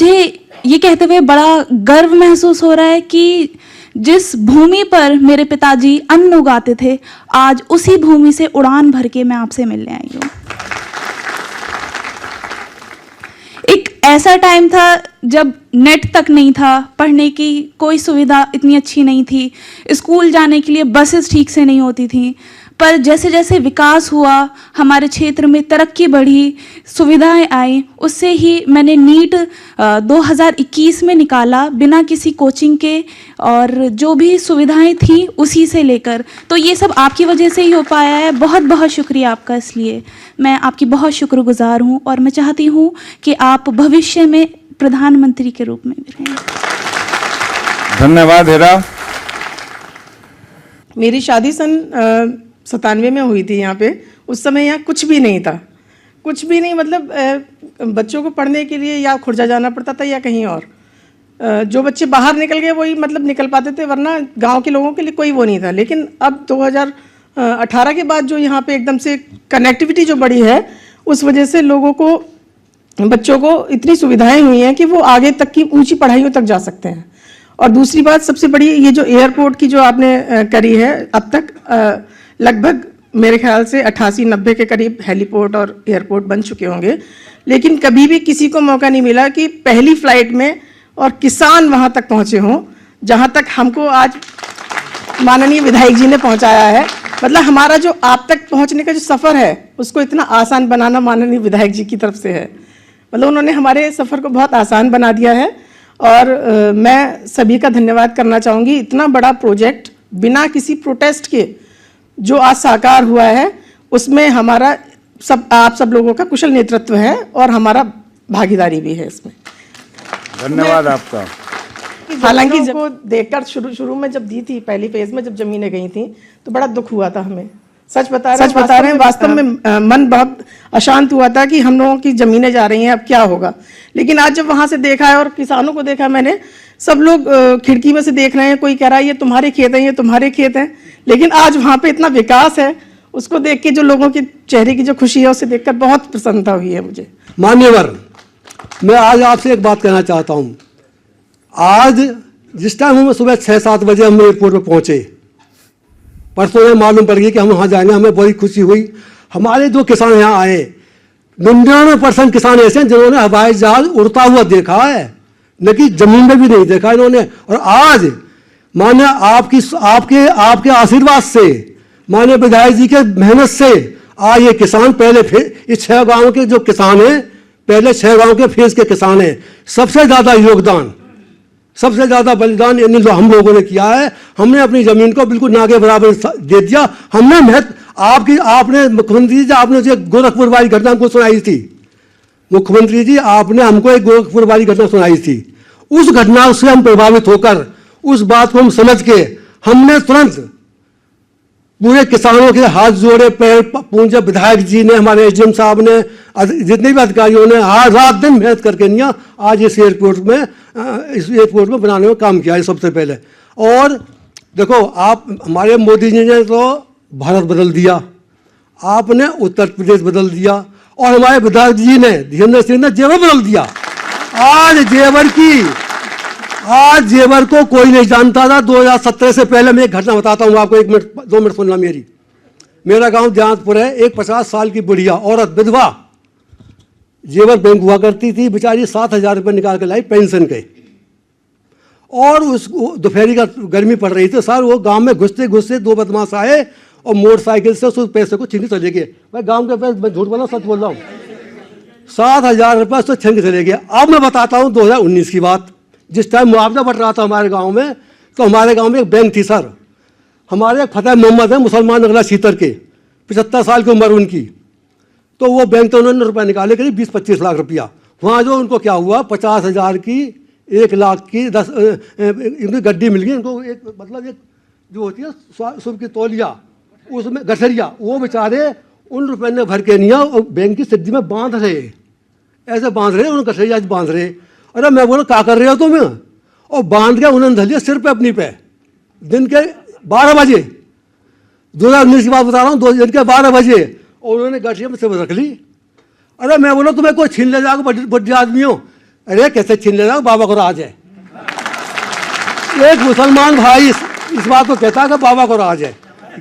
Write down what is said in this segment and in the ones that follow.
मुझे ये कहते हुए बड़ा गर्व महसूस हो रहा है कि जिस भूमि पर मेरे पिताजी अन्न उगाते थे, आज उसी भूमि से उड़ान भर के मैं आपसे मिलने आई हूँ। एक ऐसा टाइम था जब नेट तक नहीं था, पढ़ने की कोई सुविधा इतनी अच्छी नहीं थी, स्कूल जाने के लिए बसेस ठीक से नहीं होती थी, पर जैसे जैसे विकास हुआ, हमारे क्षेत्र में तरक्की बढ़ी, सुविधाएं आई, उससे ही मैंने नीट 2021 में निकाला बिना किसी कोचिंग के, और जो भी सुविधाएं थी उसी से लेकर। तो ये सब आपकी वजह से ही हो पाया है। बहुत बहुत शुक्रिया आपका, इसलिए मैं आपकी बहुत शुक्रगुजार हूँ और मैं चाहती हूँ कि आप भविष्य में प्रधानमंत्री के रूप में भी रहें। धन्यवाद हेरा। मेरी शादी सन 97 में हुई थी यहाँ पे। उस समय यहाँ कुछ भी नहीं था, कुछ भी नहीं, मतलब बच्चों को पढ़ने के लिए या खुर्जा जाना पड़ता था या कहीं और। जो बच्चे बाहर निकल गए वही मतलब निकल पाते थे, वरना गांव के लोगों के लिए कोई वो नहीं था। लेकिन अब 2018 के बाद जो यहाँ पे एकदम से कनेक्टिविटी जो बढ़ी है, उस वजह से लोगों को, बच्चों को इतनी सुविधाएं हुई हैं कि वो आगे तक की ऊंची पढ़ाइयों तक जा सकते हैं। और दूसरी बात सबसे बड़ी, ये जो एयरपोर्ट की जो आपने करी है, अब तक लगभग मेरे ख्याल से 88-90 के करीब हेलीपोर्ट और एयरपोर्ट बन चुके होंगे, लेकिन कभी भी किसी को मौका नहीं मिला कि पहली फ्लाइट में और किसान वहाँ तक पहुँचे हों जहाँ तक हमको आज माननीय विधायक जी ने पहुँचाया है। मतलब हमारा जो आप तक पहुँचने का जो सफ़र है, उसको इतना आसान बनाना माननीय विधायक जी की तरफ से है। मतलब उन्होंने हमारे सफ़र को बहुत आसान बना दिया है। और मैं सभी का धन्यवाद करना चाहूँगी। इतना बड़ा प्रोजेक्ट बिना किसी प्रोटेस्ट के जो आज साकार हुआ है, उसमें हमारा आप सब लोगों का कुशल नेतृत्व है और हमारा भागीदारी भी है इसमें। धन्यवाद आपका। हालांकि जब को देखकर शुरू में जब दी थी, पहली फेज में जब जमीनें गई थी, तो बड़ा दुख हुआ था हमें। सच बता रहे हैं, वास्तव में मन बहुत अशांत हुआ था कि हम लोगों की जमीनें जा रही हैं, अब क्या होगा। लेकिन आज जब वहां से देखा है और किसानों को देखा मैंने, सब लोग खिड़की में से देख रहे हैं, कोई कह रहा है ये तुम्हारे खेत हैं, ये तुम्हारे खेत हैं। लेकिन आज वहाँ पे इतना विकास है, उसको देख के जो लोगों के चेहरे की जो खुशी है, उसे देखकर बहुत प्रसन्नता हुई है मुझे। मान्यवर, मैं आज आपसे एक बात कहना चाहता हूँ। आज जिस टाइम हम सुबह 6-7 बजे हम एयरपोर्ट पर पहुँचे, परसों में मालूम पड़ गई कि हम वहाँ जाएंगे, हमें बड़ी खुशी हुई। हमारे जो किसान यहाँ आए, 99% किसान ऐसे हैं जिन्होंने हवाई जहाज उड़ता हुआ देखा है, न कि जमीन में भी नहीं देखा इन्होंने। और आज माने आपके आशीर्वाद से, माने विधायक जी के मेहनत से आज ये किसान पहले इस 6 गांव के जो किसान हैं, पहले 6 गांव के फेज के किसान हैं। सबसे ज़्यादा योगदान, सबसे ज़्यादा बलिदान हम लोगों ने किया है। हमने अपनी ज़मीन को बिल्कुल ना के बराबर दे दिया। हमने आपने मुख्यमंत्री जी, आपने जो गोरखपुर वाली घटना हमको सुनाई थी, मुख्यमंत्री जी आपने हमको एक गोरखपुर वाली घटना सुनाई थी। उस घटना से हम प्रभावित होकर, उस बात को हम समझ के, हमने तुरंत पूरे किसानों के हाथ जोड़े, पैर पूजे। विधायक जी ने, हमारे एसडीएम साहब ने, जितने भी अधिकारियों ने आज रात दिन मेहनत करके नहीं आज इस एयरपोर्ट में बनाने में काम किया है सबसे पहले। और देखो, आप हमारे मोदी जी ने तो भारत बदल दिया, आपने उत्तर प्रदेश बदल दिया, और हमारे विधायक जी ने, धीरेन्द्र सिंह ने जेवर बदल दिया। आज जेवर को कोई नहीं जानता था। 2017 से पहले मैं एक घटना बताता हूँ आपको, 1 मिनट 2 मिनट सुनना मेरी। मेरा गांव जहांपुर है, एक 50 साल की बुढ़िया औरत, विधवा, जेवर बैंक हुआ करती थी, बेचारी 7,000 रुपये निकाल के लाई पेंशन के। और उस दोपहरी का गर्मी पड़ रही थी सर, वो गांव में घुसते घुसते 2 बदमाश आए और मोटरसाइकिल से उस पैसे को छीन के चले गए। मैं गांव के पैसे, मैं झूठ बोला सच बोल रहा हूँ, 7,000 रुपये उससे छीन के चले गए। अब मैं बताता हूँ 2019 की बात, जिस टाइम मुआवजा बढ़ रहा था हमारे गांव में, तो हमारे गांव में एक बैंक थी सर, हमारे फतेह मोहम्मद है, मुसलमान नगला सीतर के, 75 साल की उम्र उनकी। तो वो बैंक तो उन्होंने रुपये निकाले करीब 20-25 लाख रुपया। वहाँ जो उनको क्या हुआ, 50,000 की, 1 लाख की 10 इनकी गड्डी मिल गई इनको। एक मतलब एक जो होती है सुबह की तौलिया, उसमें गठरिया, वो बेचारे उन रुपये ने भर के नहीं और बैंक की सिद्धि में बांध रहे, ऐसे बांध रहे, उन गठरिया बांध रहे। अरे मैं बोला क्या कर रहे हो तुम? और बांध के उन्होंने धलिया सिर पे अपनी पे। दिन के 12 बजे, 2019 की बात बता रहा हूँ, दिन के 12 बजे, और उन्होंने गठिया में से रख ली। अरे मैं बोला तुम्हें कोई छीन ले जाओगे, बड्डे आदमी हो। अरे कैसे छीन ले रहा हो, बाबा को राज है। एक मुसलमान भाई इस बात को कहता है कि बाबा को राज है,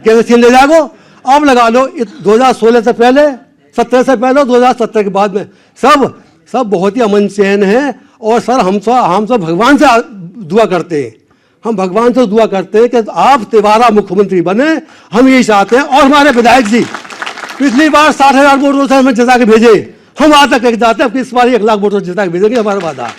कैसे छीन ले जाओ। अब लगा लो 2016 से पहले, 17 से पहले, 2017 के बाद में सब बहुत ही अमन चैन है। और सर हम सब भगवान से दुआ करते हैं, हम भगवान से दुआ करते हैं कि आप तिवारा मुख्यमंत्री बने, हम यही चाहते हैं। और हमारे विधायक जी पिछली बार 60,000 वोटों से हमें जिता के भेजे, हम आज तक जाते हैं, इस बार 1 लाख वोटों जिता के भेजेंगे, हमारा वादा।